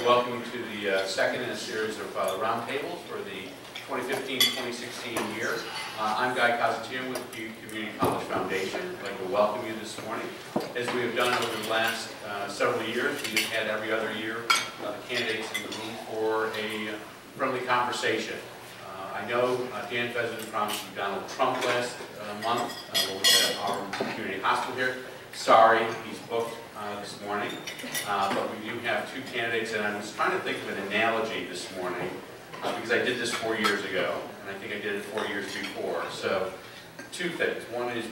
to welcome you to the second in a series of roundtables for the 2015-2016 year. I'm Guy Cosentino with the Community College Foundation. I'd like to welcome you this morning. As we have done over the last several years, we have had every other year candidates in the room for a friendly conversation. I know Dan Fezzik promised you Donald Trump last month when we had Auburn Community Hospital here. Sorry, he's booked this morning, but we do have two candidates, and I was trying to think of an analogy this morning because I did this 4 years ago, and I think I did it 4 years before. So, two things. One is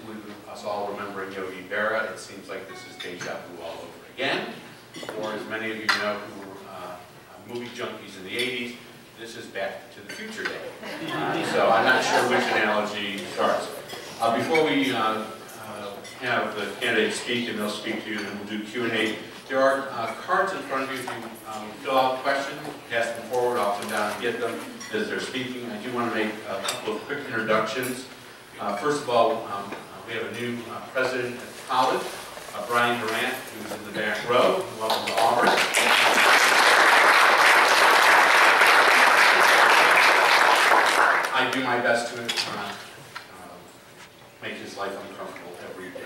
us all remembering Yogi Berra. It seems like this is deja vu all over again. Or as many of you know who were movie junkies in the 80s, this is Back to the Future Day. So I'm not sure which analogy starts. Before we have the candidates speak, and they'll speak to you, and then we'll do Q&A. There are cards in front of you. If you fill out questions, pass them forward, I'll come down and get them as they're speaking. I do want to make a couple of quick introductions. First of all, we have a new president at the college, Brian Durant, who's in the back row. Welcome to Auburn. I do my best to make his life uncomfortable every day.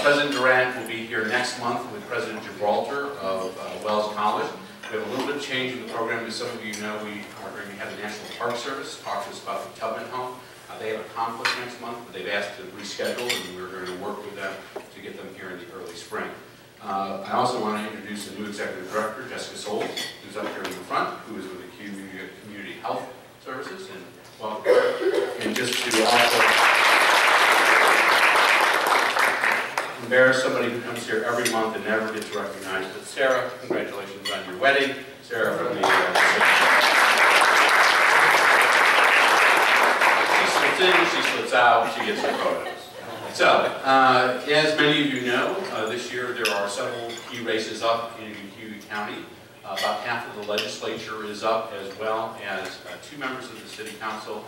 President Durant will be here next month with President Gibraltar of Wells College. We have a little bit of change in the program. As some of you know, we are going to have the National Park Service talk to us about the Tubman home. They have a conflict next month, but they've asked to reschedule, and we're going to work with them to get them here in the early spring. I also want to introduce a new executive director, Jessica Souls, who's up here in the front, who is with the Community Health Services, and welcome her. And just to also embarrass somebody who comes here every month and never gets recognized, but Sarah, congratulations on your wedding. Sarah from the she slips in, she slips out, she gets her photos. So, as many of you know, this year there are several key races up in Cayuga County. About half of the legislature is up, as well as 2 members of the city council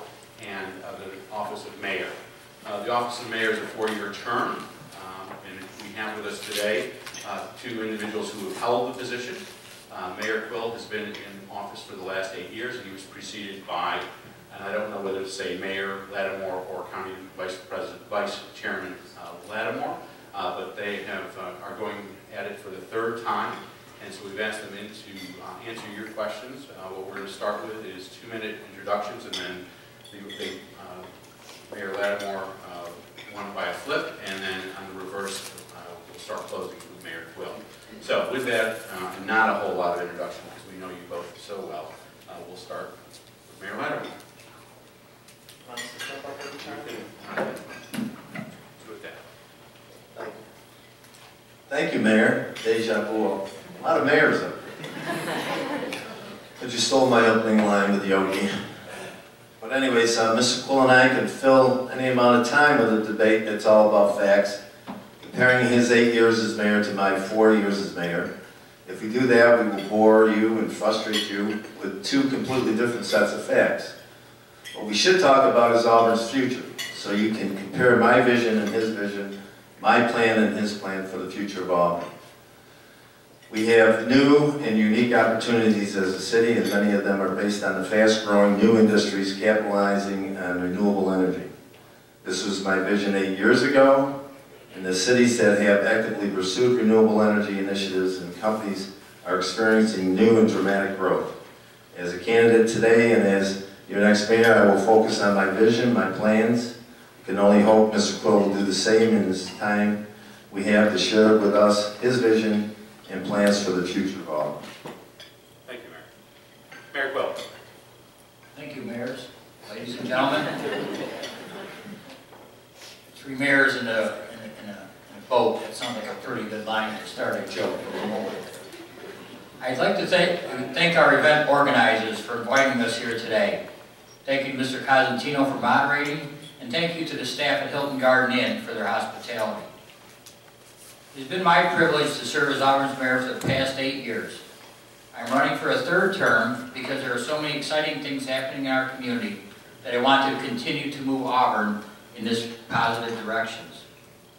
and the office of mayor. The office of mayor is a 4-year term, and we have with us today 2 individuals who have held the position. Mayor Quill has been in office for the last 8 years, and he was preceded by, and I don't know whether to say Mayor Lattimore or County Vice Chairman Lattimore, but they are going at it for the 3rd time. And so we've asked them in to answer your questions. What we're going to start with is 2-minute introductions, and then Mayor Lattimore won by a flip, and then on the reverse, we'll start closing with Mayor Quill. So with that, and not a whole lot of introduction because we know you both so well, we'll start with Mayor Lattimore. Thank you, Mayor. Deja vu. A lot of mayors up here. But you stole my opening line with Yogi. But anyways, Mr. Quill and I could fill any amount of time with a debate that's all about facts, comparing his 8 years as mayor to my 4 years as mayor. If we do that, we will bore you and frustrate you with 2 completely different sets of facts. What we should talk about is Auburn's future, so you can compare my vision and his vision, my plan and his plan for the future of Auburn. We have new and unique opportunities as a city, and many of them are based on the fast-growing new industries capitalizing on renewable energy. This was my vision 8 years ago, and the cities that have actively pursued renewable energy initiatives and companies are experiencing new and dramatic growth. As a candidate today and as your next mayor, I will focus on my vision, my plans. I can only hope Mr. Quill will do the same in this time we have to share with us his vision and plans for the future of Auburn. Thank you, Mayor. Mayor Quill. Thank you, mayors. Ladies and gentlemen. 3 mayors in a boat. That sounds like a pretty good line to start a joke. I'd like to thank our event organizers for inviting us here today. Thank you to Mr. Cosentino for moderating, and thank you to the staff at Hilton Garden Inn for their hospitality. It has been my privilege to serve as Auburn's mayor for the past 8 years. I'm running for a 3rd term because there are so many exciting things happening in our community that I want to continue to move Auburn in this positive directions.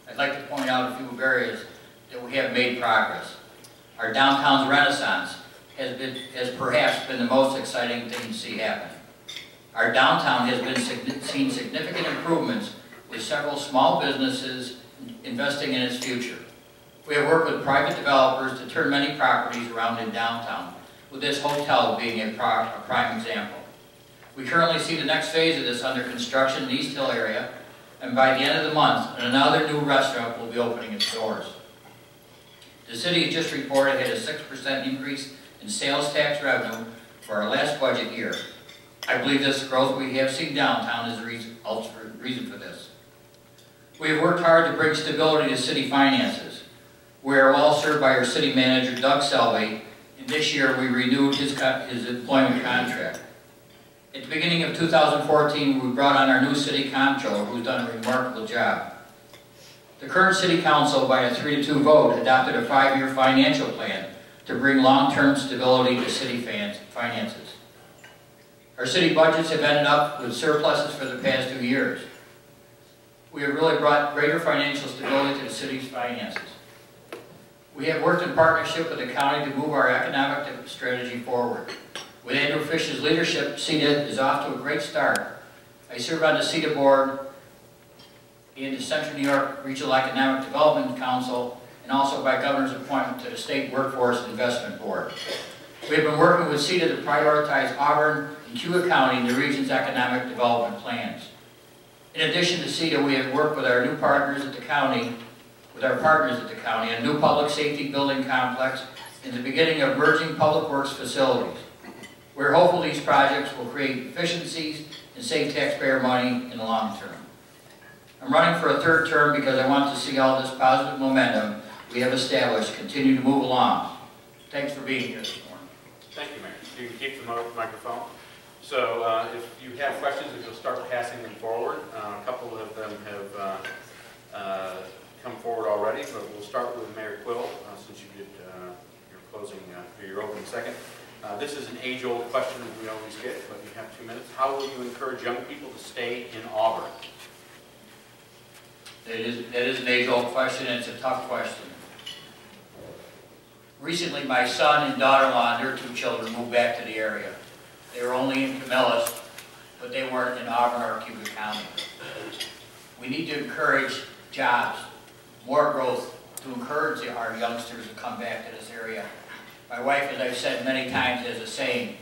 I'd like to point out a few areas that we have made progress. Our downtown's renaissance has perhaps been the most exciting thing to see happen. Our downtown has seen significant improvements with several small businesses investing in its future. We have worked with private developers to turn many properties around in downtown, with this hotel being a prime example. We currently see the next phase of this under construction in the East Hill area, and by the end of the month, another new restaurant will be opening its doors. The city just reported had a 6% increase in sales tax revenue for our last budget year. I believe this growth we have seen downtown is the reason for this. We have worked hard to bring stability to city finances. We are well served by our city manager, Doug Selvey, and this year we renewed his employment contract. At the beginning of 2014, we brought on our new city comptroller, who's done a remarkable job. The current city council, by a 3-2 vote, adopted a 5-year financial plan to bring long-term stability to city finances. Our city budgets have ended up with surpluses for the past 2 years. We have really brought greater financial stability to the city's finances. We have worked in partnership with the county to move our economic strategy forward. With Andrew Fish's leadership, CETA is off to a great start. I serve on the CETA board in the Central New York Regional Economic Development Council, and also by governor's appointment to the State Workforce Investment Board. We have been working with CETA to prioritize Auburn and Cayuga County in the region's economic development plans. In addition to CETA, we have worked with our partners at the county, a new public safety building complex and the beginning of merging public works facilities. We're hopeful these projects will create efficiencies and save taxpayer money in the long term. I'm running for a 3rd term because I want to see all this positive momentum we have established continue to move along. Thanks for being here this morning. Thank you, Mayor. You can keep the microphone. So if you have questions, if you'll start passing them forward. A couple of them have come forward already, but we'll start with Mayor Quill, since you did your closing, your opening second. This is an age-old question that we always get, but you have 2 minutes. How will you encourage young people to stay in Auburn? That is an age-old question, and it's a tough question. Recently, my son and daughter-in-law and their 2 children moved back to the area. They were only in Camillus, but they weren't in Auburn or Cayuga County. We need to encourage jobs, more growth, to encourage our youngsters to come back to this area. My wife, as I've said many times, has a saying,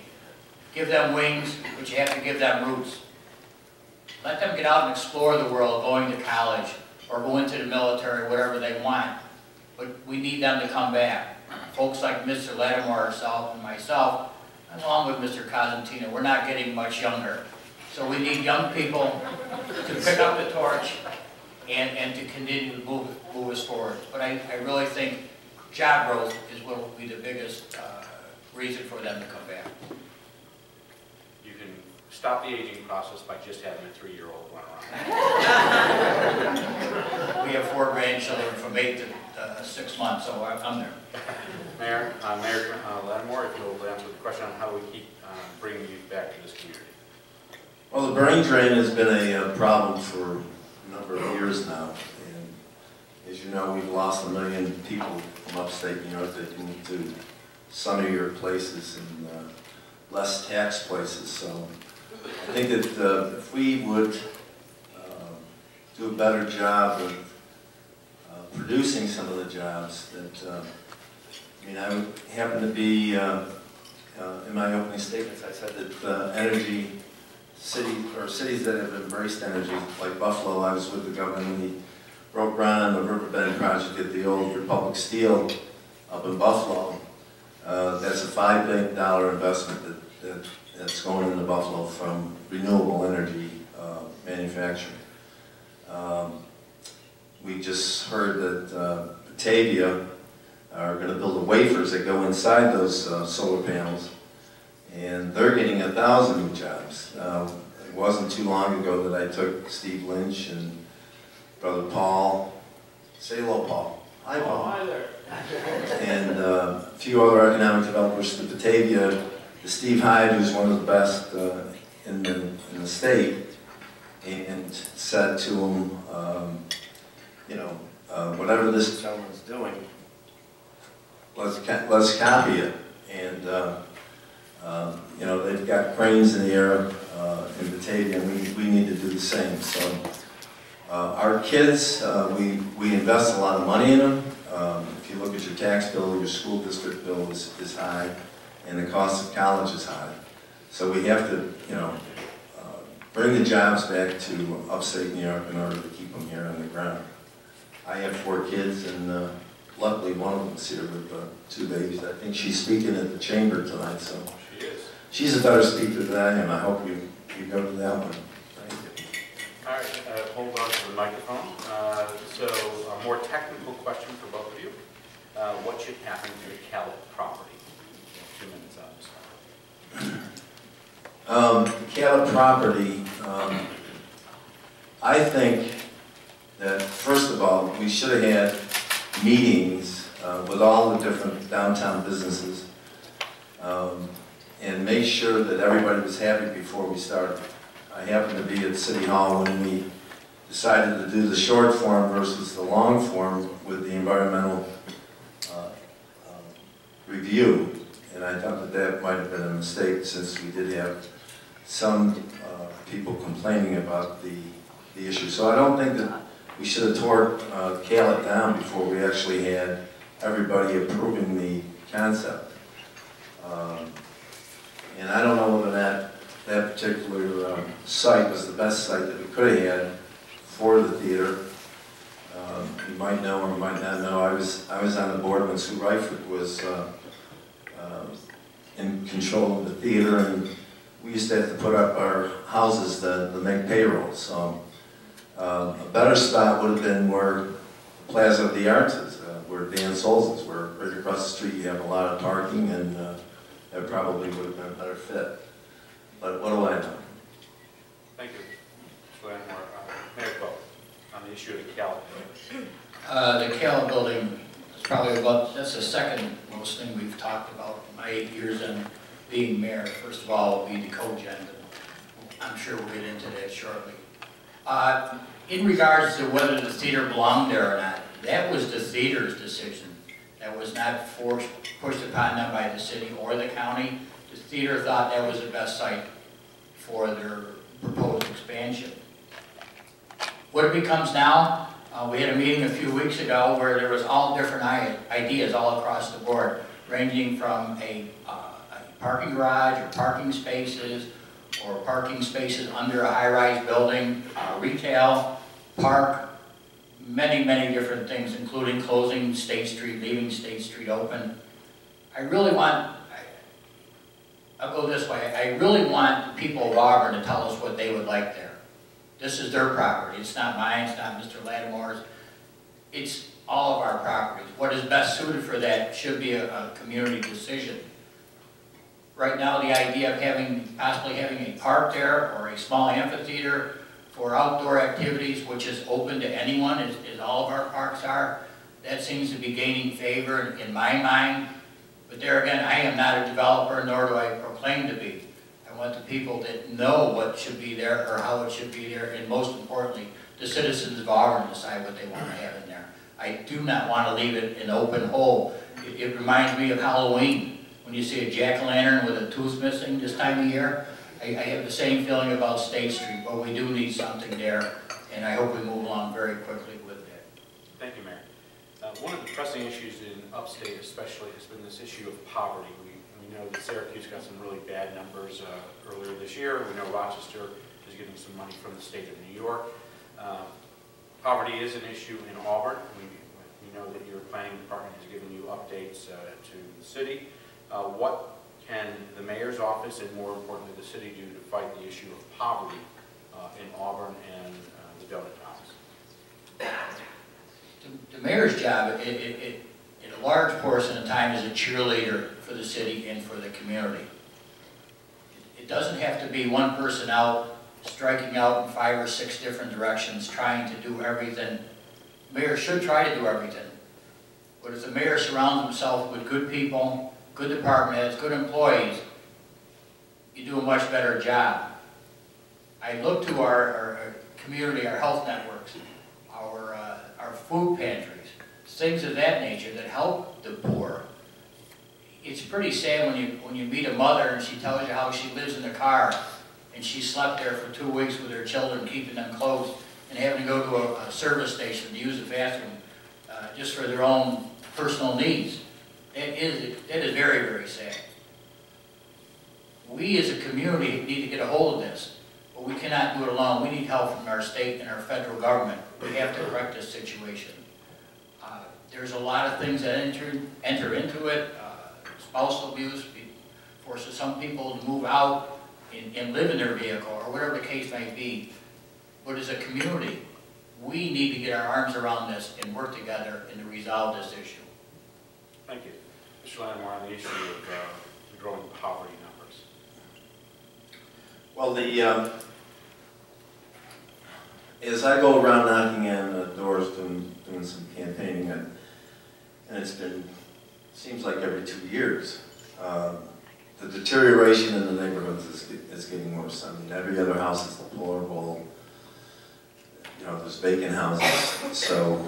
give them wings, but you have to give them roots. Let them get out and explore the world, going to college, or go into the military, whatever they want. But we need them to come back. Folks like Mr. Lattimore, herself, and myself, along with Mr. Cosentino, we're not getting much younger. So we need young people to pick up the torch and to continue to move us forward. But I really think job growth is what will be the biggest reason for them to come back. You can stop the aging process by just having a 3-year-old run around. We have 4 grandchildren from 8 to 6 months, so I'm there. Mayor Lattimore, if you'll answer the question on how do we keep bringing youth back to this community. Well, the brain drain has been a problem for a number of years now. And as you know, we've lost 1 million people from upstate New York that moved to sunnier places and less tax places. So I think that if we would do a better job of producing some of the jobs that, I would happen to be, in my opening statements, I said that energy cities that have embraced energy, like Buffalo. I was with the governor when he broke ground on the riverbed project at the old Republic Steel up in Buffalo. That's a $5 billion investment that's going into Buffalo from renewable energy manufacturing. We just heard that Batavia are going to build the wafers that go inside those solar panels, and they're getting 1,000 new jobs. It wasn't too long ago that I took Steve Lynch and Brother Paul. Say hello, Paul. Hi, Paul. Oh, hi there. And a few other economic developers to Batavia. Steve Hyde, who's one of the best in the state, and said to him, whatever this gentleman's doing, let's copy it. And you know, they've got cranes in the air in Batavia, and we need to do the same. So our kids, we invest a lot of money in them. If you look at your tax bill, your school district bill is high, and the cost of college is high. So we have to, you know, bring the jobs back to upstate New York in order to keep them here on the ground. I have 4 kids, and luckily one of them's here with 2 babies. I think she's speaking at the chamber tonight, so She is. she's a better speaker than I am. I hope you go to that one. Thank you. All right, hold on to the microphone. So a more technical question for both of you. What should happen to the Callett property? 2 minutes on this. The Callett property, I think that first of all, we should have had meetings with all the different downtown businesses and make sure that everybody was happy before we started. I happened to be at City Hall when we decided to do the short form versus the long form with the environmental review, and I thought that that might have been a mistake since we did have some people complaining about the issue. So I don't think that we should have tore Callett down before we actually had everybody approving the concept. And I don't know whether that particular site was the best site that we could have had for the theater. You might know or you might not know, I was on the board when Sue Ryford was in control of the theater, and we used to have to put up our houses to make payroll. So a better spot would have been where Plaza of the Arts is, where Dan Souls is, where right across the street you have a lot of parking, and that probably would have been a better fit. But what do I know? Thank you. Lattimore, Mayor Quill, on the issue of the Callett building. The Callett building is probably that's the second most thing we've talked about in my 8 years in being mayor. First of all, will be the cogen, but I'm sure we'll get into that shortly. In regards to whether the theater belonged there or not, that was the theater's decision. That was not pushed upon them by the city or the county. The theater thought that was the best site for their proposed expansion. What it becomes now, we had a meeting a few weeks ago where there was all different ideas all across the board, ranging from a parking garage or parking spaces under a high-rise building, retail, park, many, many different things, including closing State Street, leaving State Street open. I'll go this way, I really want people of Auburn to tell us what they would like there. This is their property, it's not mine, it's not Mr. Lattimore's, it's all of our properties. What is best suited for that should be a community decision. Right now, the idea of possibly having a park there or a small amphitheater for outdoor activities, which is open to anyone, as all of our parks are, that seems to be gaining favor in my mind. But there again, I am not a developer, nor do I proclaim to be. I want the people that know what should be there or how it should be there, and most importantly, the citizens of Auburn decide what they want to have in there. I do not want to leave it an open hole. It reminds me of Halloween. When you see a jack-o'-lantern with a tooth missing this time of year, I have the same feeling about State Street, but we do need something there, and I hope we move along very quickly with that. Thank you, Mayor. One of the pressing issues in upstate especially has been this issue of poverty. We know that Syracuse got some really bad numbers earlier this year. We know Rochester is getting some money from the state of New York. Poverty is an issue in Auburn. We know that your planning department has given you updates to the city. What can the mayor's office and more importantly the city do to fight the issue of poverty in Auburn and the donut house? The mayor's job, in a large portion of the time, is a cheerleader for the city and for the community. It doesn't have to be one person out, striking out in 5 or 6 different directions, trying to do everything. The mayor should try to do everything. But if the mayor surrounds himself with good people, good department heads, good employees, you do a much better job. I look to our community, our health networks, our food pantries, things of that nature that help the poor. it's pretty sad when you meet a mother and she tells you how she lives in the car and she slept there for 2 weeks with her children, keeping them close, and having to go to a service station to use the bathroom just for their own personal needs. That is very, very sad. We as a community need to get a hold of this, but we cannot do it alone. We need help from our state and our federal government. We have to correct this situation. There's a lot of things that enter into it. Spousal abuse forces some people to move out and live in their vehicle, or whatever the case may be. But as a community, we need to get our arms around this and work together and to resolve this issue. Thank you. Mr. Lattimore, on the issue of the growing poverty numbers. Well, as I go around knocking on doors doing some campaigning, and it's been, seems like every 2 years, the deterioration in the neighborhoods is getting worse. I mean, every other house is deplorable. You know, there's vacant houses, so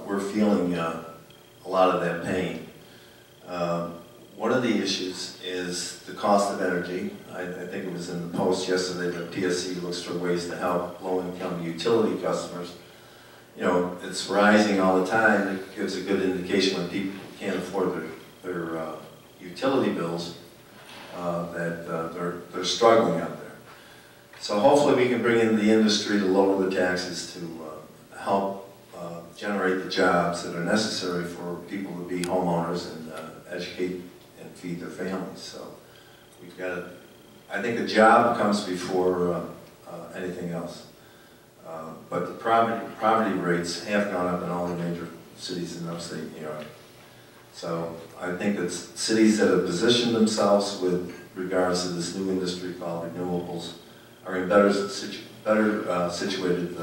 we're feeling a lot of that pain. One of the issues is the cost of energy. I think it was in the Post yesterday that PSC looks for ways to help low-income utility customers. You know, it's rising all the time. It gives a good indication when people can't afford their utility bills that they're struggling out there. So hopefully we can bring in the industry to lower the taxes to help generate the jobs that are necessary for people to be homeowners and educate and feed their families. So we've got to, I think the job comes before anything else. But the poverty rates have gone up in all the major cities in upstate New York. So I think that cities that have positioned themselves with regards to this new industry called renewables are in better situated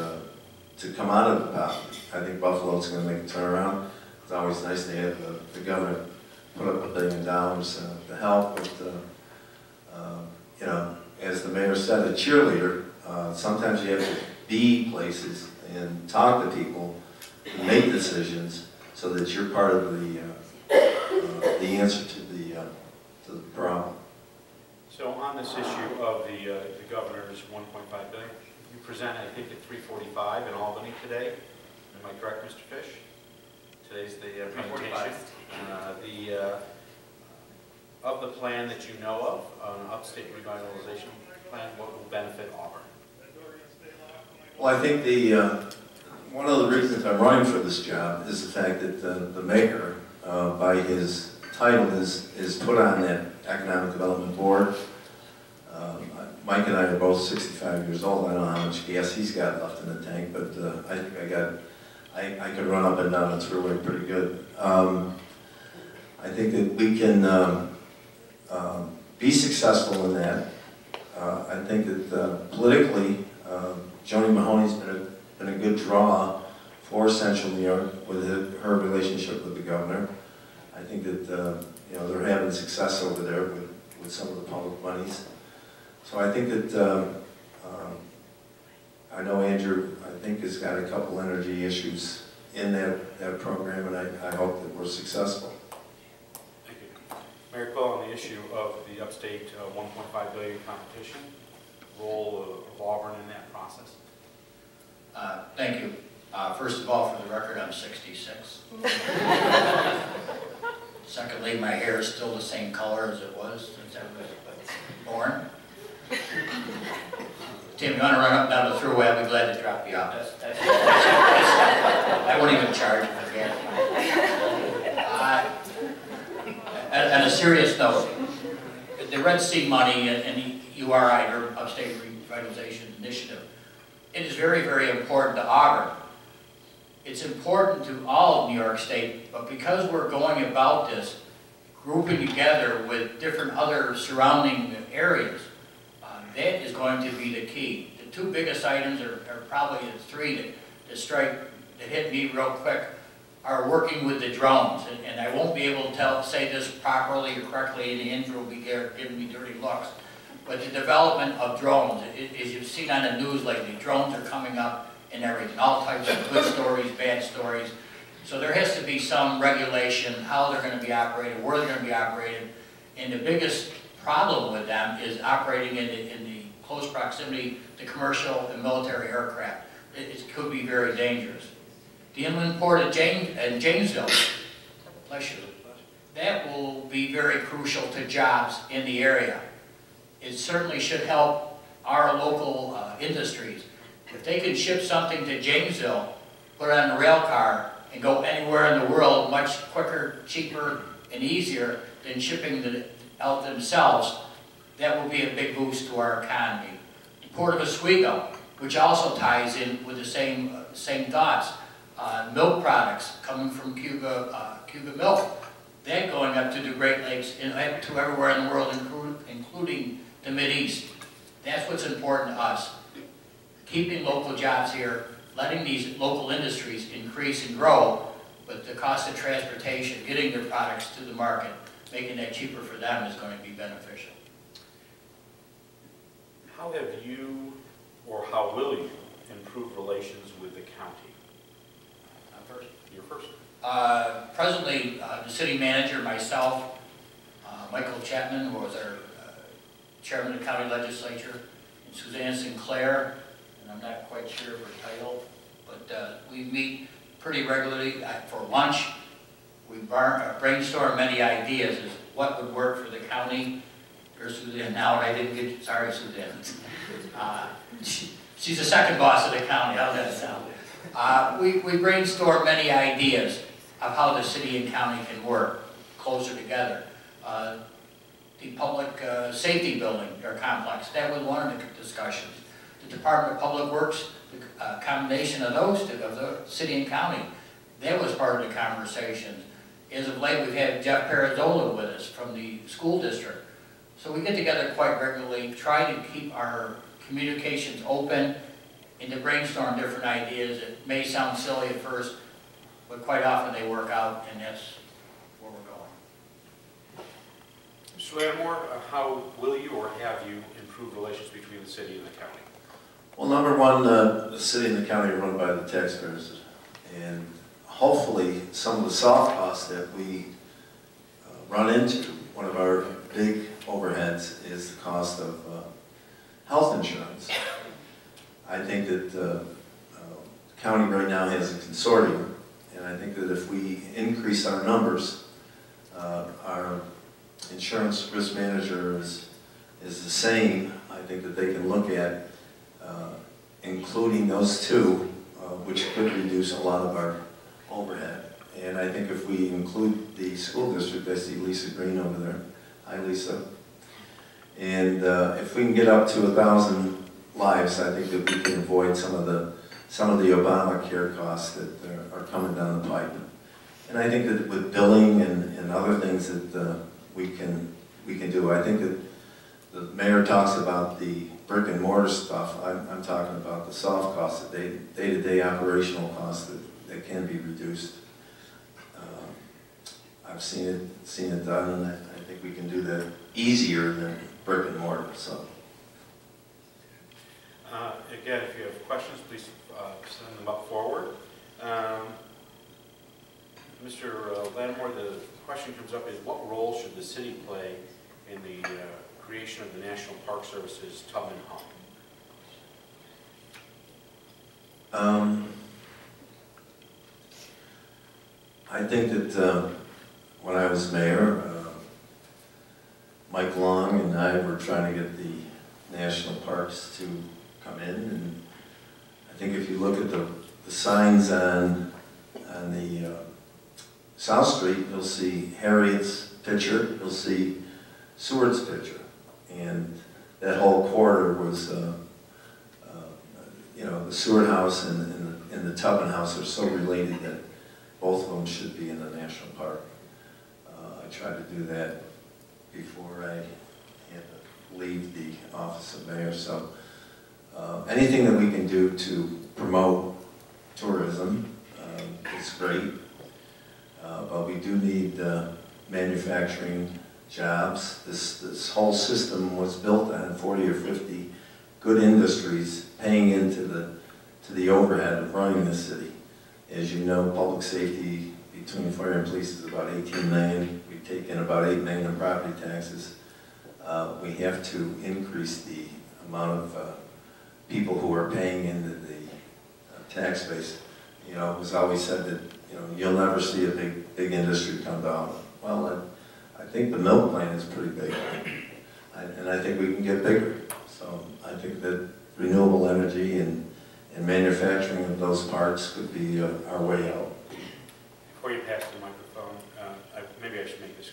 to come out of the poverty. I think Buffalo's going to make a turnaround. It's always nice to have the governor put up $1 billion to help, but you know, as the mayor said, a cheerleader. Sometimes you have to be places and talk to people and make decisions so that you're part of the answer to the problem. So on this issue of the governor's $1.5 billion, you presented, I think, at 3:45 in Albany today. Am I correct, Mr. Fish? Today's the presentation. Of the plan that you know of, an upstate revitalization plan, what will benefit Auburn? Well, I think one of the reasons I'm running for this job is the fact that the mayor, by his title, is put on that economic development board. Mike and I are both 65 years old. I don't know how much gas he's got left in the tank, but I think I could run up and down the thruway pretty good. I think that we can be successful in that. I think that politically, Joni Mahoney's been a good draw for Central New York with her relationship with the governor. I think that you know, they're having success over there with some of the public monies. So I think that I know Andrew, I think, has got a couple energy issues in that program, and I hope that we're successful. Thank you. Mayor Quill, on the issue of the upstate $1.5 billion competition, role of Auburn in that process. Thank you. First of all, for the record, I'm 66. Secondly, my hair is still the same color as it was since I was born. Tim, you want to run up and down the thruway? I'll be glad to drop you off. I won't even charge you for gas. On a serious note, the Red Sea money and the URI, or Upstate Revitalization Initiative, it is very, very important to Auburn. It's important to all of New York State, but because we're going about this, grouping together with different other surrounding areas, that is going to be the key. The two biggest items are probably the three that hit me real quick are working with the drones. And I won't be able to say this properly or correctly, and Andrew will be there giving me dirty looks. But the development of drones, as you've seen on the news lately, drones are coming up and everything, all types of good stories, bad stories. So there has to be some regulation, how they're going to be operated, where they're going to be operated. And the biggest problem with them is operating in the close proximity to commercial and military aircraft. It could be very dangerous. The inland port at Janesville, bless you, that will be very crucial to jobs in the area. It certainly should help our local industries. If they could ship something to Janesville, put it on a rail car, and go anywhere in the world much quicker, cheaper, and easier than shipping it out themselves, that will be a big boost to our economy. The Port of Oswego, which also ties in with the same thoughts. Milk products coming from Cayuga milk, that going up to the Great Lakes and to everywhere in the world, including the Mideast. That's what's important to us. Keeping local jobs here, letting these local industries increase and grow, but the cost of transportation, getting their products to the market, making that cheaper for them is going to be beneficial. How have you, or how will you, improve relations with the county? First. You're first. Presently, the city manager, myself, Michael Chapman, who was our chairman of the county legislature, and Suzanne Sinclair, and I'm not quite sure of her title, but we meet pretty regularly for lunch. We brainstorm many ideas as what would work for the county. There's Suzanne now, and I didn't get, sorry Suzanne. She's the second boss of the county, how's that sound? We brainstorm many ideas of how the city and county can work closer together. The public safety building or complex, that was one of the discussions. The Department of Public Works, the combination of those two, of the city and county, that was part of the conversations. As of late, we've had Jeff Perazzola with us from the school district. So we get together quite regularly, try to keep our communications open, and to brainstorm different ideas. It may sound silly at first, but quite often they work out, and that's where we're going. Mr. Lattimore, how will you or have you improved relations between the city and the county? Well, number one, the city and the county are run by the taxpayers, and hopefully some of the soft costs that we run into, one of our big overheads is the cost of health insurance. I think that the county right now has a consortium, and I think that if we increase our numbers, our insurance risk manager is the same. I think that they can look at including those two, which could reduce a lot of our overhead. And I think if we include the school district, I see Lisa Green over there. Hi, Lisa. And if we can get up to 1,000 lives, I think that we can avoid some of the Obamacare costs that are coming down the pipe. And I think that with billing and other things that we can do, I think that the mayor talks about the brick and mortar stuff. I'm talking about the soft costs, the day-to-day operational costs that can be reduced. I've seen it done, and I think we can do that easier than brick and mortar. So. Again, if you have questions, please send them up forward. Mr. Lattimore, the question comes up is, what role should the city play in the creation of the National Park Service's Tubman Hub? I think that when I was mayor, Mike Long and I were trying to get the national parks to come in, and I think if you look at the signs on the South Street, you'll see Harriet's picture, you'll see Seward's picture, and that whole corridor was, you know, the Seward House and the Tubman House are so related that both of them should be in the national park. I tried to do that before I had to leave the office of mayor. So anything that we can do to promote tourism is great, but we do need manufacturing jobs. This whole system was built on 40 or 50 good industries paying into the overhead of running the city. As you know, public safety between fire and police is about 18 million. We take in about 8 million in property taxes. We have to increase the amount of people who are paying into the tax base. You know, it was always said that, you know, you'll never see a big industry come down. Well, I think the milk plant is pretty big, and I think we can get bigger. So I think that renewable energy and manufacturing of those parts could be our way out. Before you pass the microphone, maybe I should make this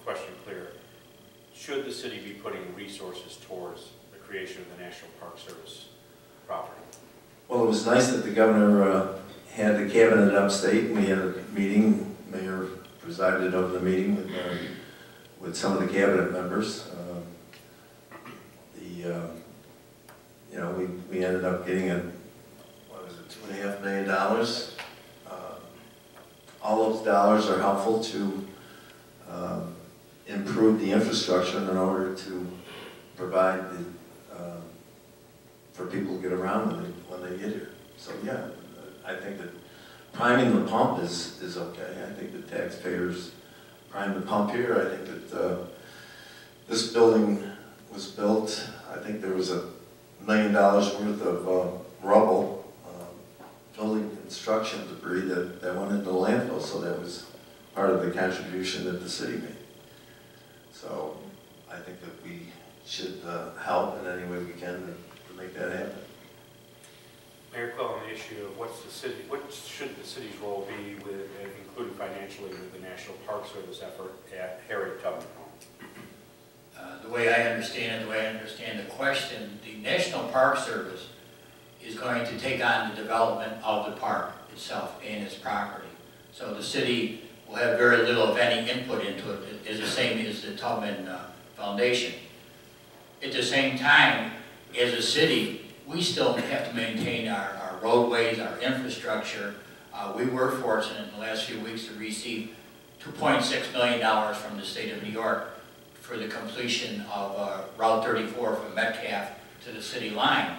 question clear. Should the city be putting resources towards the creation of the National Park Service property? Well, it was nice that the governor had the cabinet upstate, and we had a meeting. Mayor presided over the meeting with some of the cabinet members. You know, we ended up getting $2.5 million. All those dollars are helpful to improve the infrastructure in order to provide for people to get around when they get here. So yeah, I think that priming the pump is okay. I think the taxpayers prime the pump here. I think that this building was built, I think there was $1 million worth of rubble, building construction debris that went into the landfill, so that was part of the contribution that the city made. So I think that we should help in any way we can to make that happen. Mayor Quill, on the issue of what should the city's role be with, including financially, with the National Park Service effort at Harriet Tubman Home? The way I understand the question, the National Park Service is going to take on the development of the park itself and its property. So the city will have very little, if any, input into it. It's the same as the Tubman Foundation. At the same time, as a city, we still have to maintain our roadways, our infrastructure. We were fortunate in the last few weeks to receive $2.6 million from the state of New York for the completion of Route 34 from Metcalf to the city line.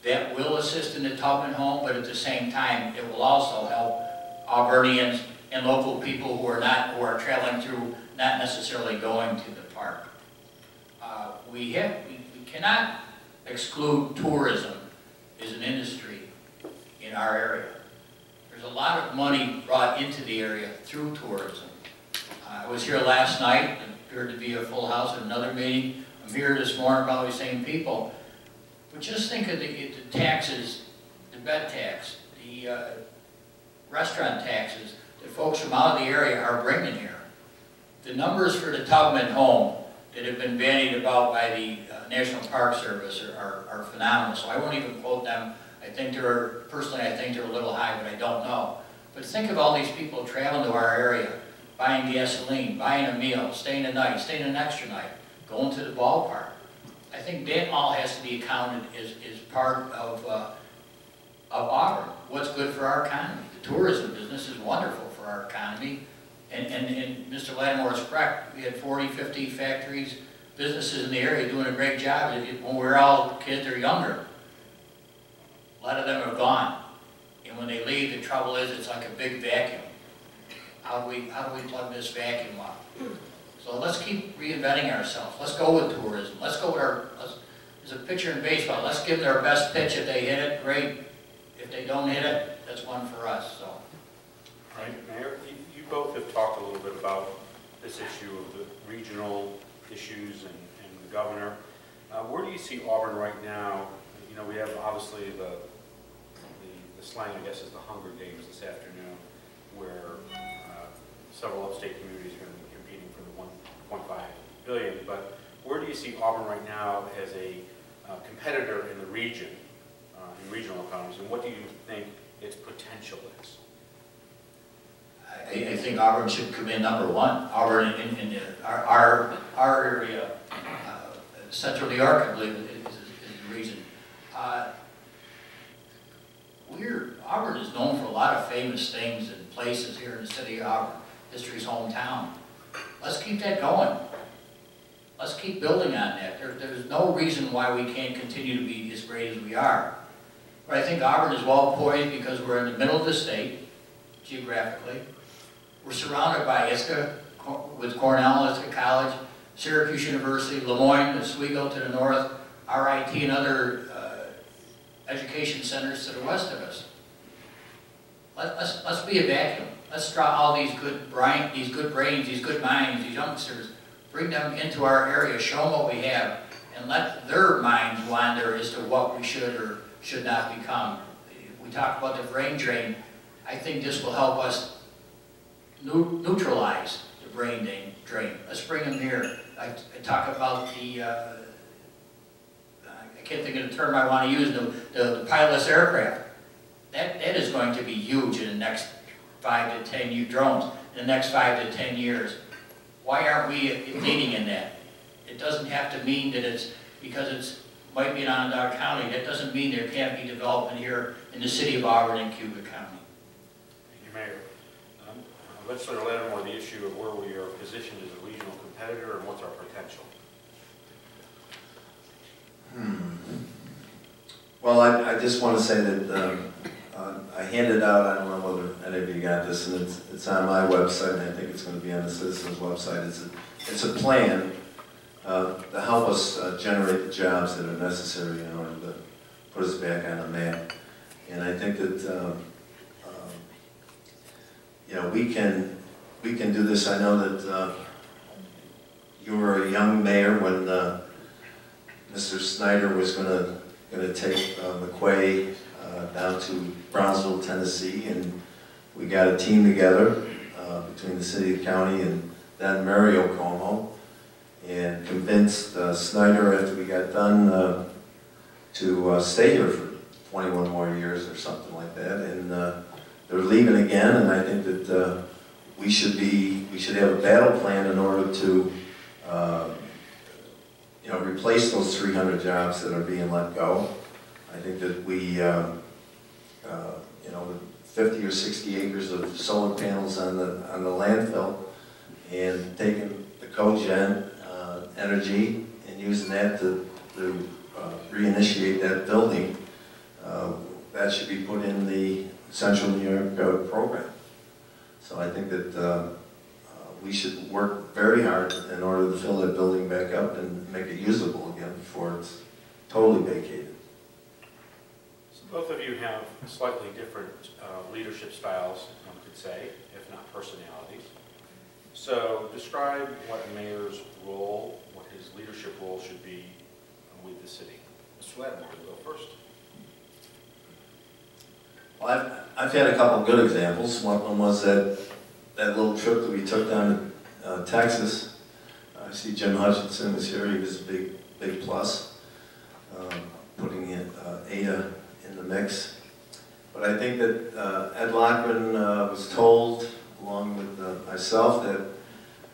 That will assist in the Tubman home, but at the same time, it will also help Auburnians and local people who are traveling through, not necessarily going to the park. We cannot exclude tourism as an industry in our area. There's a lot of money brought into the area through tourism. I was here last night, it appeared to be a full house at another meeting. I'm here this morning, probably the same people. But just think of the taxes, the bed tax, the restaurant taxes that folks from out of the area are bringing here. The numbers for the Tubman home that have been bandied about by the National Park Service are phenomenal, so I won't even quote them. Personally, I think they're a little high, but I don't know. But think of all these people traveling to our area, buying gasoline, buying a meal, staying a night, staying an extra night, going to the ballpark. I think that all has to be accounted as part of Auburn. What's good for our economy? The tourism business is wonderful for our economy. And Mr. Lattimore is correct. We had 40, 50 factories, businesses in the area doing a great job. When we were all kids or younger, a lot of them are gone. And when they leave, the trouble is it's like a big vacuum. How do we plug this vacuum up? So let's keep reinventing ourselves. Let's go with tourism. Let's go with there's a pitcher in baseball. Let's give them their best pitch. If they hit it, great. If they don't hit it, that's one for us. So. All right, Mayor, you both have talked a little bit about this issue of the regional issues and the governor. Where do you see Auburn right now? You know, we have obviously the slang, I guess, is the Hunger Games this afternoon, where several upstate communities are going to be competing for the $1.5 billion. But where do you see Auburn right now as a competitor in the region, in regional economies, and what do you think its potential is? I think Auburn should come in number one. Auburn in our area, Central New York, I believe, is the region. Auburn is known for a lot of famous things and places here in the city of Auburn, history's hometown. Let's keep that going. Let's keep building on that. There's no reason why we can't continue to be as great as we are. But I think Auburn is well poised because we're in the middle of the state, geographically. We're surrounded by Ithaca, with Cornell, Ithaca College, Syracuse University, Lemoyne, Oswego to the north, RIT and other education centers to the west of us. Let's be a vacuum. Let's draw all these good brains, these good minds, these youngsters, bring them into our area, show them what we have, and let their minds wander as to what we should or should not become. We talk about the brain drain. I think this will help us neutralize the brain drain. Let's bring them here. I talk about the, I can't think of the term I want to use, the pilotless aircraft. That is going to be huge in the next 5 to 10 years, drones, in the next 5 to 10 years. Why aren't we leading in that? It doesn't have to mean that it's, because it's might be in Onondaga County, that doesn't mean there can't be development here in the city of Auburn and Cayuga County. Thank you, Mayor. Legislator Lattimore, the issue of where we are positioned as a regional competitor and what's our potential. Well, I just want to say that I handed out, I don't know whether any of you got this, and it's on my website, and I think it's going to be on the citizens' website. It's a plan to help us generate the jobs that are necessary in order to put us back on the map. And I think that you know, we can do this. I know that you were a young mayor when Mr. Snyder was going to take McQuay down to Brownsville, Tennessee, and we got a team together between the city and county and then Mayoral Como, and convinced Snyder after we got done to stay here for 21 more years or something like that. And they're leaving again, and I think that we should have a battle plan in order to you know, replace those 300 jobs that are being let go. I think that we, you know, with 50 or 60 acres of solar panels on the landfill, and taking the cogen energy and using that to reinitiate that building, that should be put in the Central New York program. So I think that we should work very hard in order to fill that building back up and make it usable again before it's totally vacated. So both of you have slightly different leadership styles, one could say, if not personalities. So describe what a mayor's role, what his leadership role should be with the city. Mr. Lattimore, you go first. Well, I've had a couple of good examples. One of them was that little trip that we took down to Texas. I see Jim Hutchinson was here. He was a big plus, putting in Ada in the mix. But I think that Ed Lockman was told, along with myself, that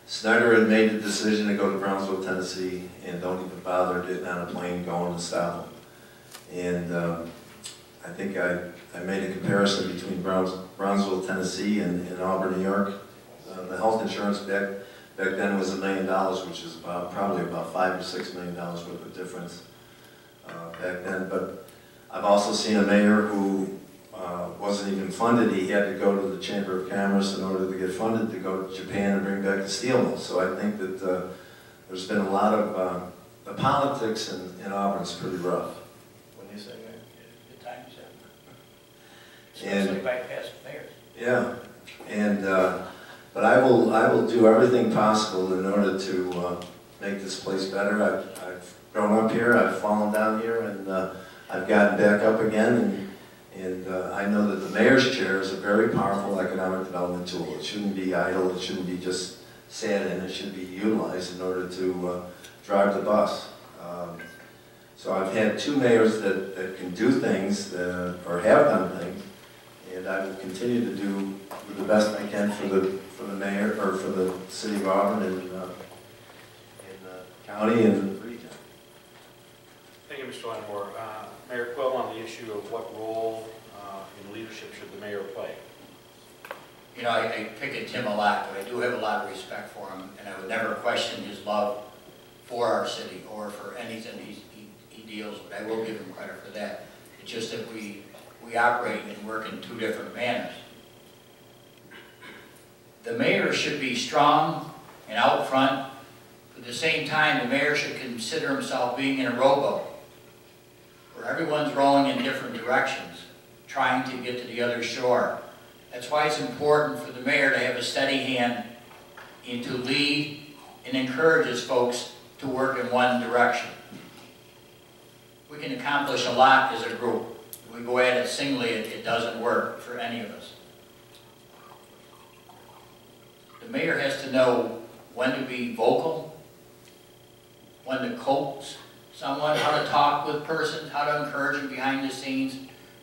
Snyder had made the decision to go to Brownsville, Tennessee, and don't even bother getting on a plane going to stop him. And I think I made a comparison between Brownsville, Tennessee and Auburn, New York. The health insurance back then was $1 million, which is probably about $5 or $6 million worth of difference back then. But I've also seen a mayor who wasn't even funded. He had to go to the Chamber of Commerce in order to get funded to go to Japan and bring back the steel mill. So I think that there's been a lot of the politics in Auburn's pretty rough. Wouldn't you say, Mayor? Good times, especially by past mayors. Yeah, and but I will do everything possible in order to make this place better. I've grown up here, I've fallen down here, and I've gotten back up again. And I know that the mayor's chair is a very powerful economic development tool. It shouldn't be idle. It shouldn't be just sat in. It should be utilized in order to drive the bus. So I've had two mayors that can do things or have done things, and I will continue to do the best I can for the mayor or for the city of Auburn and the county and the region. Thank you, Mr. Lattimore. Mayor Quill, on the issue of what role in leadership should the mayor play? You know, I pick at Tim a lot, but I do have a lot of respect for him, and I would never question his love for our city or for anything he deals with. I will give him credit for that. It's just that we we operate and work in two different manners. The mayor should be strong and out front. At the same time, the mayor should consider himself being in a rowboat, where everyone's rowing in different directions, trying to get to the other shore. That's why it's important for the mayor to have a steady hand and to lead and encourage his folks to work in one direction. We can accomplish a lot as a group. If we go at it singly, it doesn't work for any of us. The mayor has to know when to be vocal, when to coax someone, how to talk with persons, how to encourage them behind the scenes,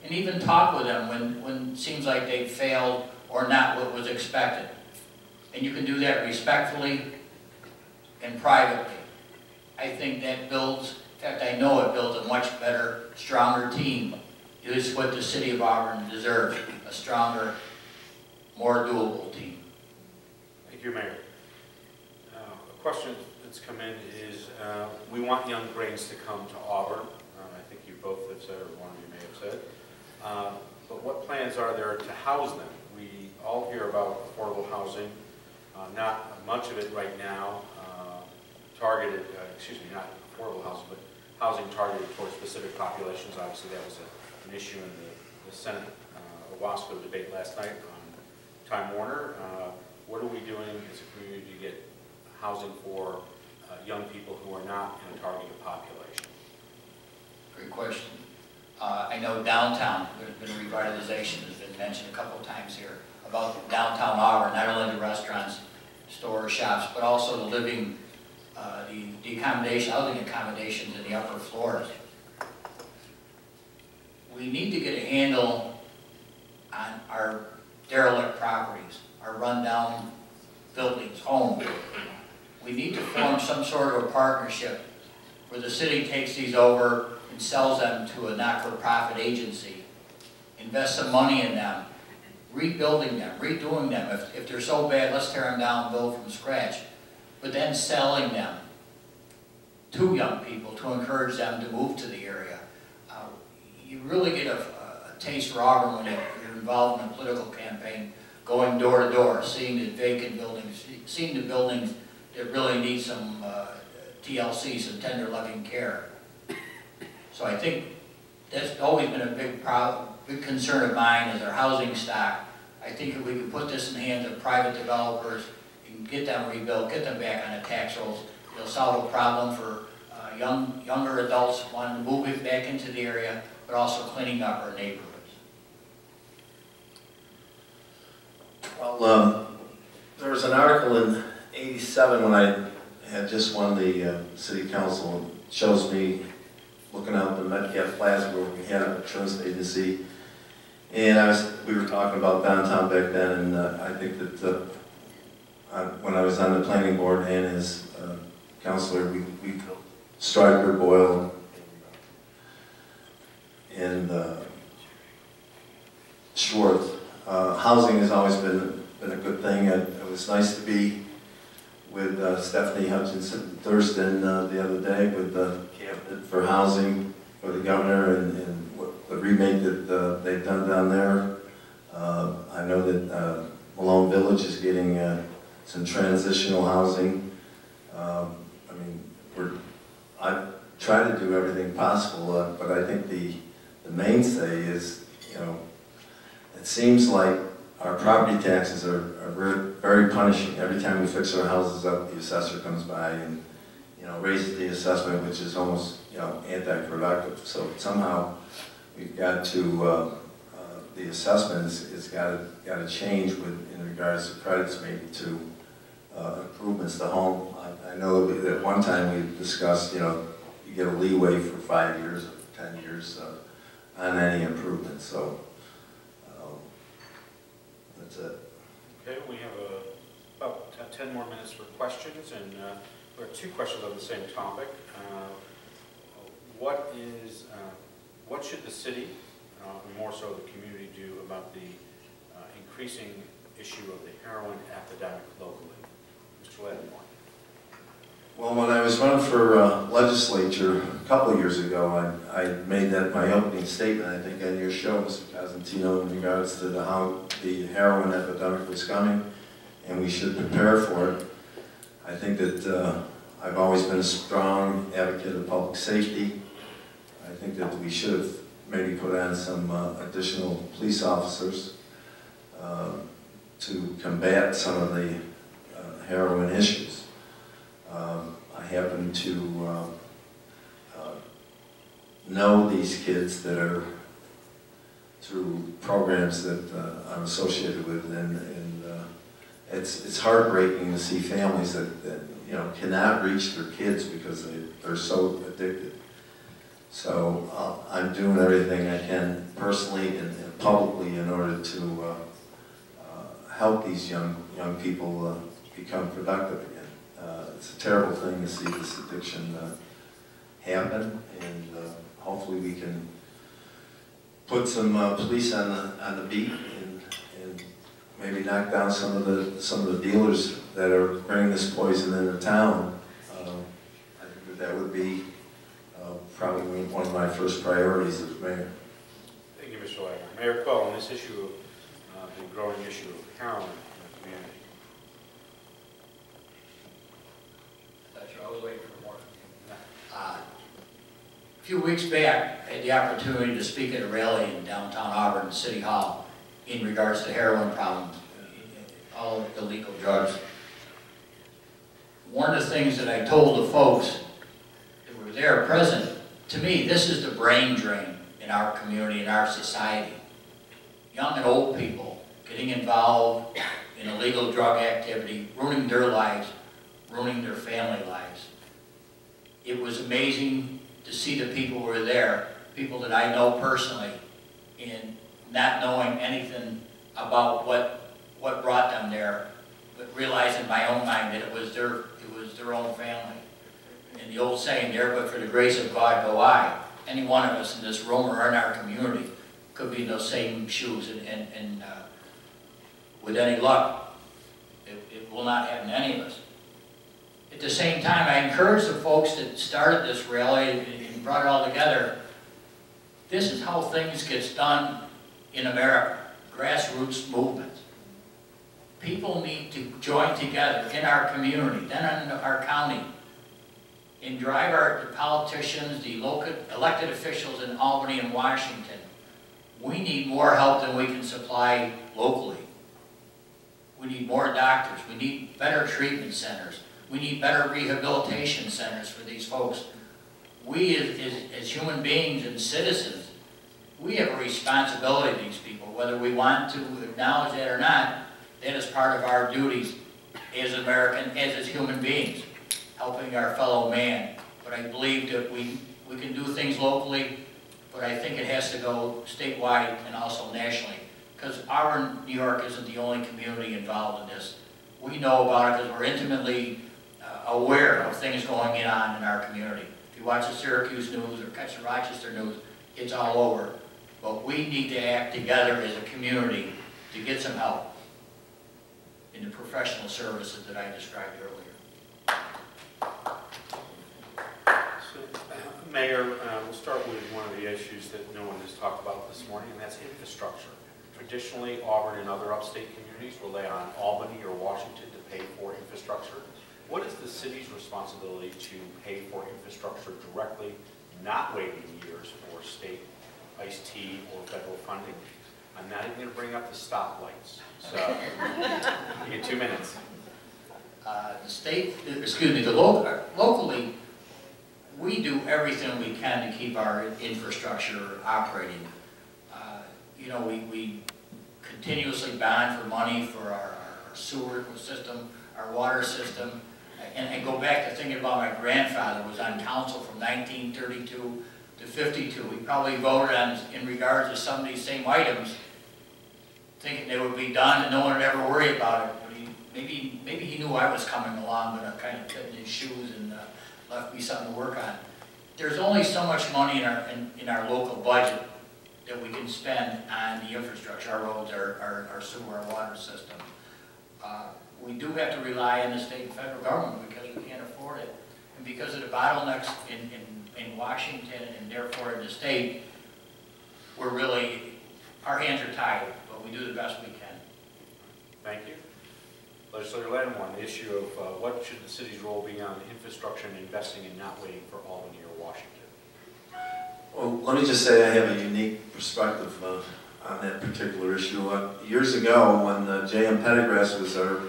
and even talk with them when it seems like they've failed or not what was expected. And you can do that respectfully and privately. I think that builds, in fact I know it builds a much better, stronger team. It is what the city of Auburn deserves, a stronger, more doable team. Thank you, Mayor. A question that's come in is, we want young brains to come to Auburn. I think you both have said, or one of you may have said. But what plans are there to house them? We all hear about affordable housing, not much of it right now, targeted, not affordable housing, but housing targeted towards specific populations. Obviously that was an issue in the Senate Wasco debate last night on Time Warner. What are we doing as a community to get housing for young people who are not in a targeted population? Great question. I know downtown, there's been revitalization, has been mentioned a couple of times here, about downtown Auburn, not only the restaurants, stores, shops, but also the living, the accommodation, housing accommodations in the upper floors. We need to get a handle on our derelict properties, our rundown buildings, homes. We need to form some sort of a partnership where the city takes these over and sells them to a not-for-profit agency, invest some money in them, rebuilding them, redoing them. If they're so bad, let's tear them down and build from scratch. But then selling them to young people to encourage them to move to the area. You really get a taste for Auburn when you're involved in a political campaign, going door to door, seeing the vacant buildings, seeing the buildings that really need some TLC, some tender loving care. So I think that's always been a big concern of mine is our housing stock. I think if we can put this in the hands of private developers and get them rebuilt, get them back on the tax rolls, it'll solve a problem for younger adults wanting to move back into the area, but also cleaning up our neighborhoods. Well, there was an article in '87 when I had just won the city council. It shows me looking out the Metcalf Plaza where we had a trust agency. And we were talking about downtown back then, and I think that when I was on the planning board and as councilor, we Striker, Boyle, and Schwartz. Housing has always been a good thing. It was nice to be with Stephanie Hutchinson Thurston the other day with the cabinet for housing for the governor and the remake that they've done down there. I know that Malone Village is getting some transitional housing. I try to do everything possible, but I think the mainstay is, it seems like our property taxes are very punishing. Every time we fix our houses up, the assessor comes by and raises the assessment, which is almost anti-productive. So somehow we've got to the assessment is got to change in regards to credits maybe to improvements to home. I know that at one time we discussed you get a leeway for 5 years or 10 years on any improvements. So that's it. Okay, we have about 10 more minutes for questions, and we have two questions on the same topic. What should the city, and more so the community, do about the increasing issue of the heroin epidemic locally? Mr. Lattimore. Well, when I was running for legislature a couple of years ago, I made that my opening statement, I think, on your show, Mr. Cosentino, in regards to how the heroin epidemic was coming, and we should prepare for it. I think that I've always been a strong advocate of public safety. I think that we should have maybe put on some additional police officers to combat some of the heroin issues. I happen to know these kids that are through programs that I'm associated with, and it's heartbreaking to see families that you know cannot reach their kids because they're so addicted. So I'm doing everything I can personally and publicly in order to help these young people become productive again. It's a terrible thing to see this addiction happen, and hopefully we can put some police on the beat and maybe knock down some of the dealers that are bringing this poison into town. I think that would be probably one of my first priorities as mayor. Thank you, Mr. Lattimore. Mayor Quill, on this issue of the growing issue of heroin in the community. I was waiting for more. A few weeks back, I had the opportunity to speak at a rally in downtown Auburn City Hall in regards to heroin problems, all illegal drugs. One of the things that I told the folks that were there present, to me, this is the brain drain in our community, in our society. Young and old people getting involved in illegal drug activity, ruining their lives, ruining their family lives. It was amazing to see the people who were there, people that I know personally, in not knowing anything about what brought them there, but realizing in my own mind that it was their own family. And the old saying there, but for the grace of God go I. Any one of us in this room or in our community could be in those same shoes, and with any luck, it will not happen to any of us. At the same time, I encourage the folks that started this rally and brought it all together. This is how things get done in America, grassroots movements. People need to join together in our community, then in our county, and drive the politicians, the local elected officials in Albany and Washington. We need more help than we can supply locally. We need more doctors. We need better treatment centers. We need better rehabilitation centers for these folks. We as human beings and citizens, we have a responsibility to these people, whether we want to acknowledge that or not. That is part of our duties as Americans, as human beings, helping our fellow man. But I believe that we can do things locally, but I think it has to go statewide and also nationally. Because Auburn, New York isn't the only community involved in this. We know about it because we're intimately aware of things going on in our community. If you watch the Syracuse news or catch the Rochester news, it's all over. But we need to act together as a community to get some help in the professional services that I described earlier. So, Mayor, we'll start with one of the issues that no one has talked about this morning, and that's infrastructure. Traditionally, Auburn and other upstate communities rely on Albany or Washington to pay for infrastructure. What is the city's responsibility to pay for infrastructure directly, not waiting years for state iced tea or federal funding? I'm not even going to bring up the stoplights, so you get 2 minutes. Locally, we do everything we can to keep our infrastructure operating. You know, we continuously bond for money for our sewer system, our water system, and go back to thinking about my grandfather who was on council from 1932 to 52. He probably voted on in regards to some of these same items, thinking they would be done and no one would ever worry about it. But maybe he knew I was coming along, but I kind of cut in his shoes and left me something to work on. There's only so much money in our local budget that we can spend on the infrastructure, our roads, our sewer, our water system. We do have to rely on the state and federal government because we can't afford it. And because of the bottlenecks in Washington and therefore in the state, we're really, our hands are tied, but we do the best we can. Thank you. Legislator Lattimore, the issue of what should the city's role be on infrastructure and investing and not waiting for Albany or Washington? Well, let me just say I have a unique perspective on that particular issue. Years ago, when J.M. Pendergrass was our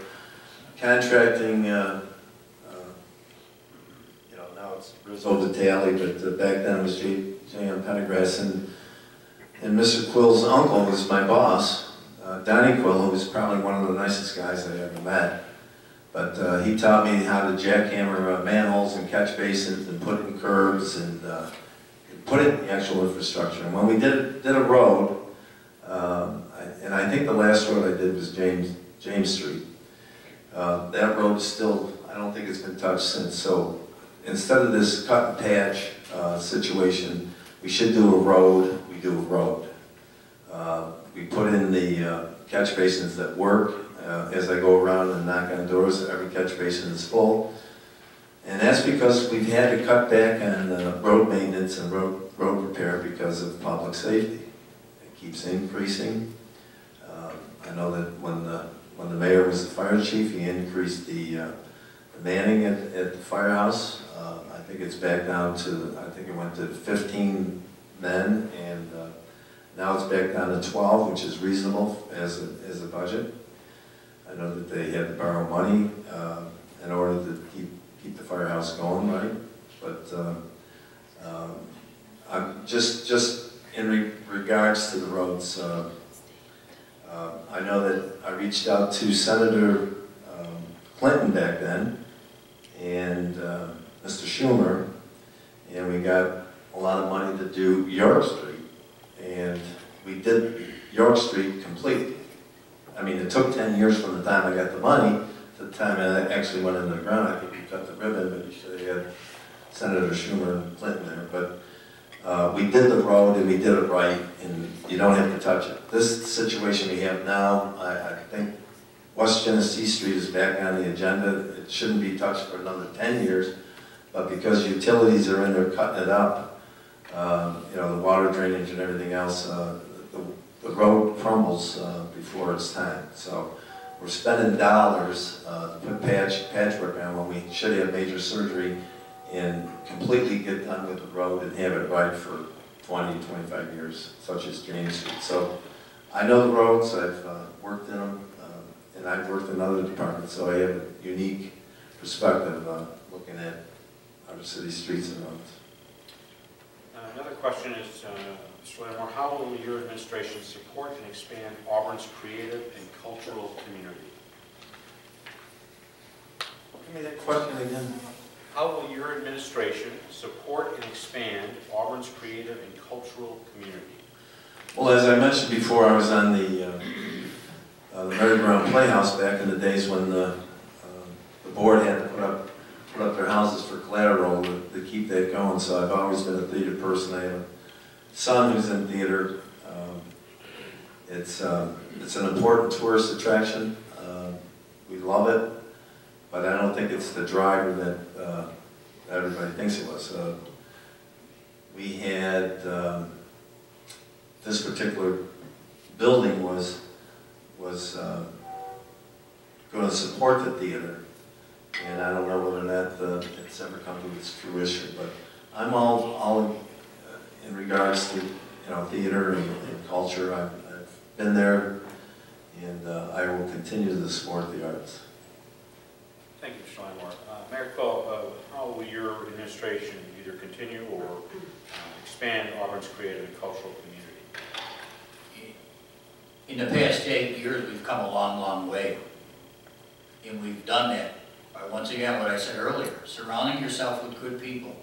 contracting, now it's Rizzo Vitale, but back then it was J.M. Pendergrass, and Mr. Quill's uncle was my boss, Donnie Quill, who was probably one of the nicest guys I ever met. But he taught me how to jackhammer manholes and catch basins and put in curbs and put in the actual infrastructure. And when we did a road, and I think the last road I did was James Street. That road is still, I don't think it's been touched since. So instead of this cut and patch situation, we should do a road, we do a road. We put in the catch basins that work. As I go around and knock on doors, every catch basin is full. And that's because we've had to cut back on road maintenance and road repair because of public safety. It keeps increasing. I know that when the mayor was the fire chief, he increased the manning at the firehouse. I think it's back down to, I think it went to 15 men, and now it's back down to 12, which is reasonable as a budget. I know that they had to borrow money in order to keep the firehouse going, right? But I'm just in regards to the roads, I know that I reached out to Senator Clinton back then and Mr. Schumer, and we got a lot of money to do York Street, and we did York Street completely. I mean, it took 10 years from the time I got the money to the time it actually went into the ground. I think we cut the ribbon, but you should have had Senator Schumer and Clinton there. But we did the road and we did it right, and you don't have to touch it. This situation we have now, I think West Genesee Street is back on the agenda. It shouldn't be touched for another 10 years, but because utilities are in there cutting it up, the water drainage and everything else, the road crumbles before it's time. So we're spending dollars to put patchwork on when we should have major surgery and completely get done with the road and have it right for 20, 25 years, such as James Street. So I know the roads, I've worked in them, and I've worked in other departments, so I have a unique perspective looking at our city streets and roads. Another question is, Mr. Lattimore, how will your administration support and expand Auburn's creative and cultural community? Give me that question again. How will your administration support and expand Auburn's creative and cultural community? Well, as I mentioned before, I was on the merry-go-round playhouse back in the days when the board had to put up their houses for collateral to keep that going. So I've always been a theater person. I have a son who's in theater. It's an important tourist attraction. We love it, but I don't think it's the driver that everybody thinks it was. We had this particular building was going to support the theater, and I don't know whether or not it's ever come to its fruition. But I'm all in regards to theater and culture. I've been there, and I will continue to support the arts. Thank you, Mr. Lattimore. Mayor Quill, how will your administration either continue or expand Auburn's creative and cultural community? In the past 8 years, we've come a long, long way. And we've done that by, once again, what I said earlier, surrounding yourself with good people,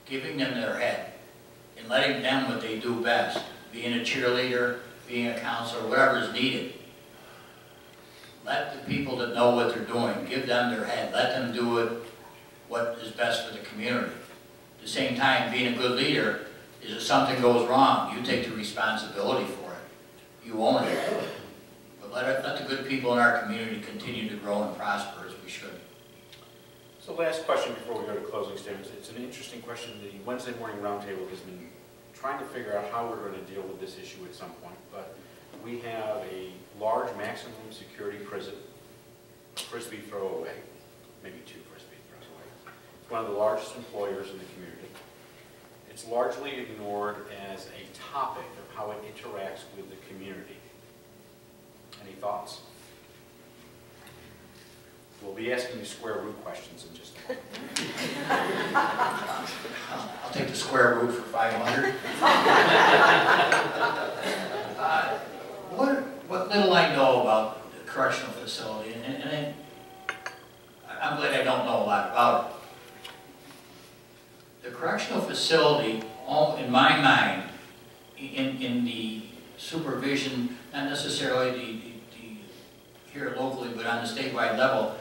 giving them their head, and letting them what they do best, being a cheerleader, being a counselor, whatever is needed. Let the people that know what they're doing, give them their head, let them do it what is best for the community. At the same time, being a good leader is if something goes wrong, you take the responsibility for it. You own it. But let the good people in our community continue to grow and prosper as we should. So last question before we go to closing statements. It's an interesting question. The Wednesday Morning Roundtable has been trying to figure out how we're going to deal with this issue at some point, but we have a large maximum security prison, frisbee throwaway, maybe 2 frisbee throws away. It's one of the largest employers in the community. It's largely ignored as a topic of how it interacts with the community. Any thoughts? We'll be asking you square root questions in just a moment. I'll take the square root for 500. What little I know about the correctional facility, and I'm glad I don't know a lot about it. The correctional facility, in my mind, in the supervision, not necessarily the here locally, but on the statewide level,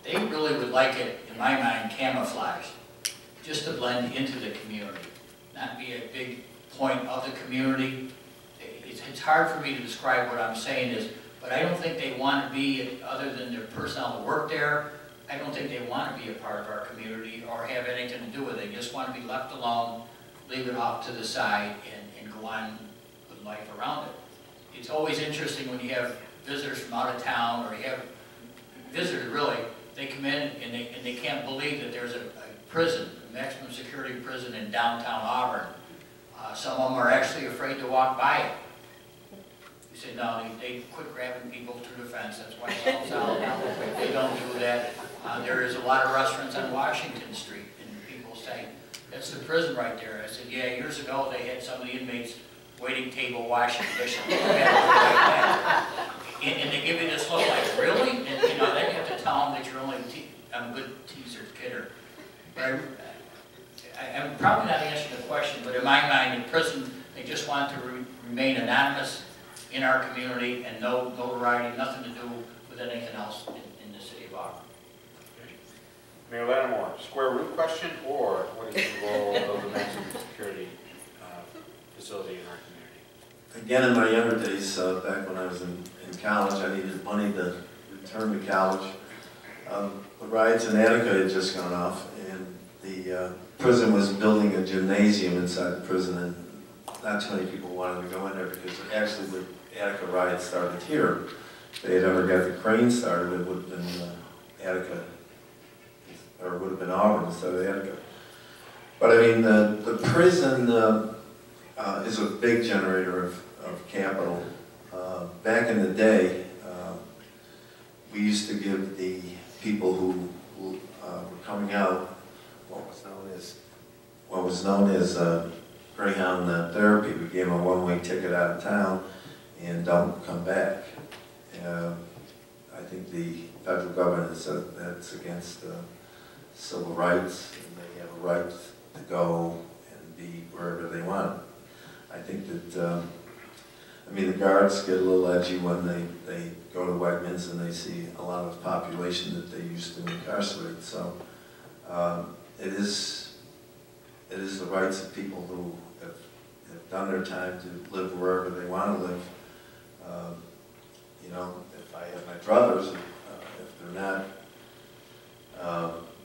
they really would like it, in my mind, camouflaged, just to blend into the community, not be a big point of the community. It's hard for me to describe what I'm saying is, but I don't think they want to be, other than their personnel that work there, I don't think they want to be a part of our community or have anything to do with it. They just want to be left alone, leave it off to the side, and go on with life around it. It's always interesting when you have visitors from out of town, or you have visitors really, they come in and they can't believe that there's a prison, a maximum security prison in downtown Auburn. Some of them are actually afraid to walk by it. You say, no, they quit grabbing people through the fence, that's why it's all solid now. They don't do that. There is a lot of restaurants on Washington Street, and people say, that's the prison right there. I said, yeah, years ago they had some of the inmates waiting table washing dishes. And they give you this look like, really? And you know, then you have to tell them that you're only I'm a good teaser, kidder. But I'm probably not answering the question, but in my mind, in prison, they just want to remain anonymous in our community and no notoriety, nothing to do with anything else in the city of Auburn. Okay. Mayor Lattimore, square root question, or what is the role of the maximum security facility in our community? Again, in my younger days, back when I was in college, I needed money to return to college. The riots in Attica had just gone off, and the prison was building a gymnasium inside the prison, and not too many people wanted to go in there because actually the Attica riot started here. If they had ever got the crane started, it would have been Attica, or it would have been Auburn instead of Attica. But I mean, the prison is a big generator of capital. Back in the day, we used to give the people who were coming out what was known as Greyhound therapy. We gave them a one-way ticket out of town and don't come back. I think the federal government said that's against civil rights, and they have a right to go and be wherever they want. I think that, I mean, the guards get a little edgy when they go to Wegmans and they see a lot of population that they used to incarcerate. So it is the rights of people who have done their time to live wherever they want to live. You know, if I have my brothers, if they're not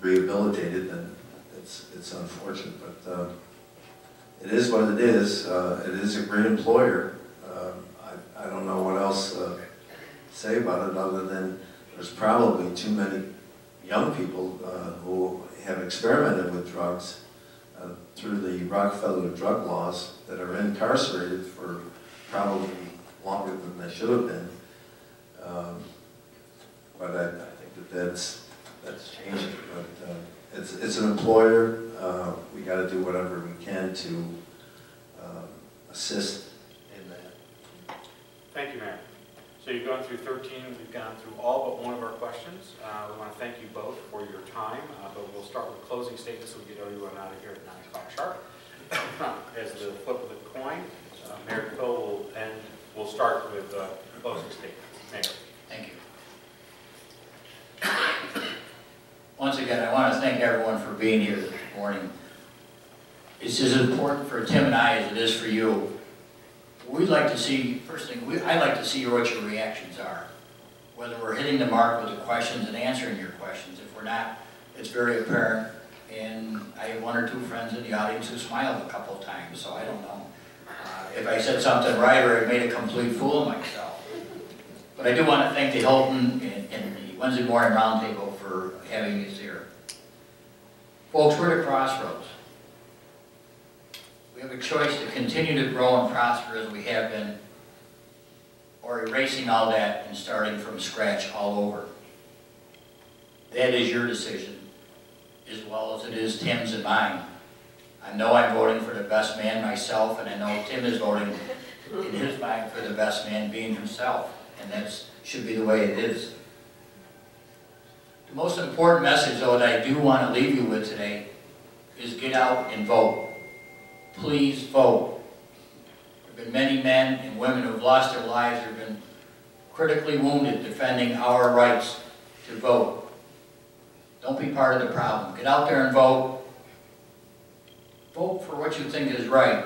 rehabilitated, then it's unfortunate. But it is what it is. It is a great employer. I don't know what else to say about it other than there's probably too many young people who have experimented with drugs through the Rockefeller drug laws that are incarcerated for probably longer than they should have been. But I think that's changing. But it's an employer. We got to do whatever we can to assist in that. Thank you, Mayor. So you've gone through 13, we've gone through all but one of our questions. We want to thank you both for your time, but we'll start with closing statements so we get everyone out of here at 9 o'clock sharp. As the flip of the coin, Mayor Quill will start with closing statements. Mayor. Thank you. Once again, I want to thank everyone for being here this morning. It's as important for Tim and I as it is for you. We'd like to see, first thing, I'd like to see what your reactions are. Whether we're hitting the mark with the questions and answering your questions. If we're not, it's very apparent, and I have one or two friends in the audience who smiled a couple of times, so I don't know if I said something right or I made a complete fool of myself. But I do want to thank the Hilton and the Wednesday Morning Roundtable for having us here. Folks, we're at a crossroads. We have a choice to continue to grow and prosper as we have been, or erasing all that and starting from scratch all over. That is your decision, as well as it is Tim's and mine. I know I'm voting for the best man myself, and I know Tim is voting in his mind for the best man being himself, and that should be the way it is. The most important message, though, that I do want to leave you with today is get out and vote. Please vote. There have been many men and women who have lost their lives, who have been critically wounded defending our rights to vote. Don't be part of the problem. Get out there and vote. Vote for what you think is right.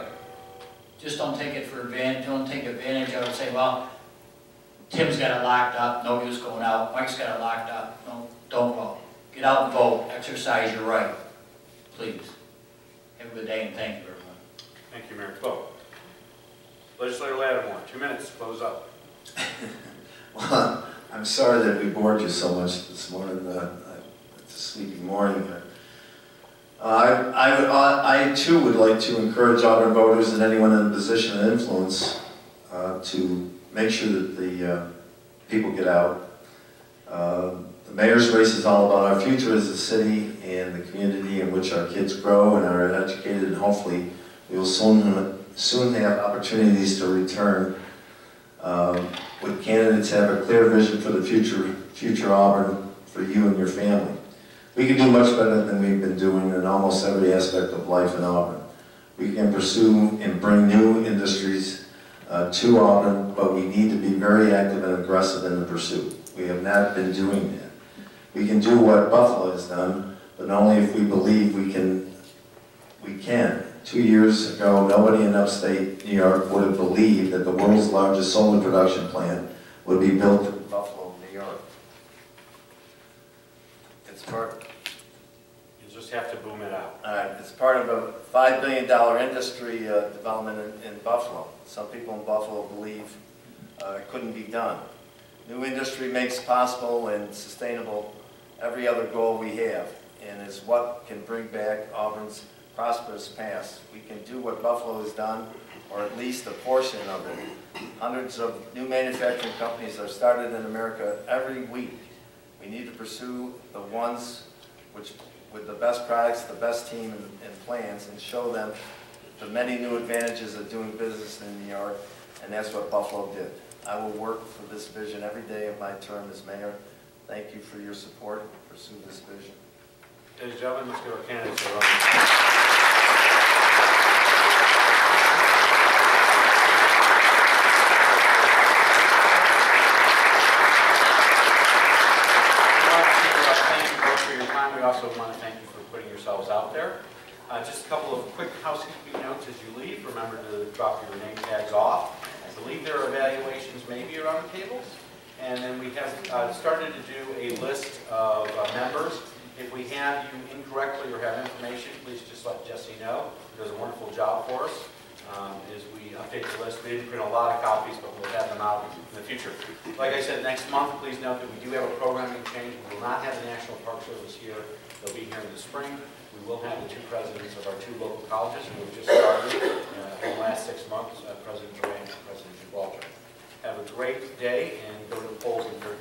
Just don't take it for advantage. Don't take advantage of it and say, well, Tim's got it locked up, no use going out. Mike's got it locked up. No, don't vote. Get out and vote. Exercise your right. Please. Have a good day and thank you, everyone. Thank you, Mayor Quill. Legislator Lattimore, 2 minutes, close up. Well, I'm sorry that we bored you so much this morning. It's a sleepy morning. I too would like to encourage Auburn voters and anyone in a position of influence to make sure that the people get out. The mayor's race is all about our future as a city and the community in which our kids grow and are educated, and hopefully we will soon have opportunities to return with candidates have a clear vision for the future Auburn for you and your family. We can do much better than we've been doing in almost every aspect of life in Auburn. We can pursue and bring new industries to Auburn, but we need to be very active and aggressive in the pursuit. We have not been doing that. We can do what Buffalo has done, but only if we believe we can. 2 years ago, nobody in upstate New York would have believed that the world's largest solar production plant would be built in Buffalo, New York. It's part. You just have to boom it out. It's part of a $5 billion industry development in Buffalo. Some people in Buffalo believe it couldn't be done. New industry makes possible and sustainable every other goal we have, and is what can bring back Auburn's prosperous past. We can do what Buffalo has done, or at least a portion of it. Hundreds of new manufacturing companies are started in America every week. We need to pursue the ones with the best products, the best team and plans, and show them the many new advantages of doing business in New York, and that's what Buffalo did. I will work for this vision every day of my term as mayor. Thank you for your support. Pursue this vision. Ladies and gentlemen, let's give our candidates a round. We also want to thank you for putting yourselves out there. Just a couple of quick housekeeping notes as you leave. Remember to drop your name tags off. I believe there are evaluations maybe around the tables. And then we have started to do a list of members. If we have you incorrectly or have information, please just let Jesse know. He does a wonderful job for us as we update the list. We didn't print a lot of copies, but we'll have them out in the future. Like I said, next month, please note that we do have a programming change. We will not have the National Park Service here. They'll be here in the spring. We will have the 2 presidents of our 2 local colleges who have just started in the last 6 months, President Durant and President Gibraltar. Have a great day and go to the polls in 30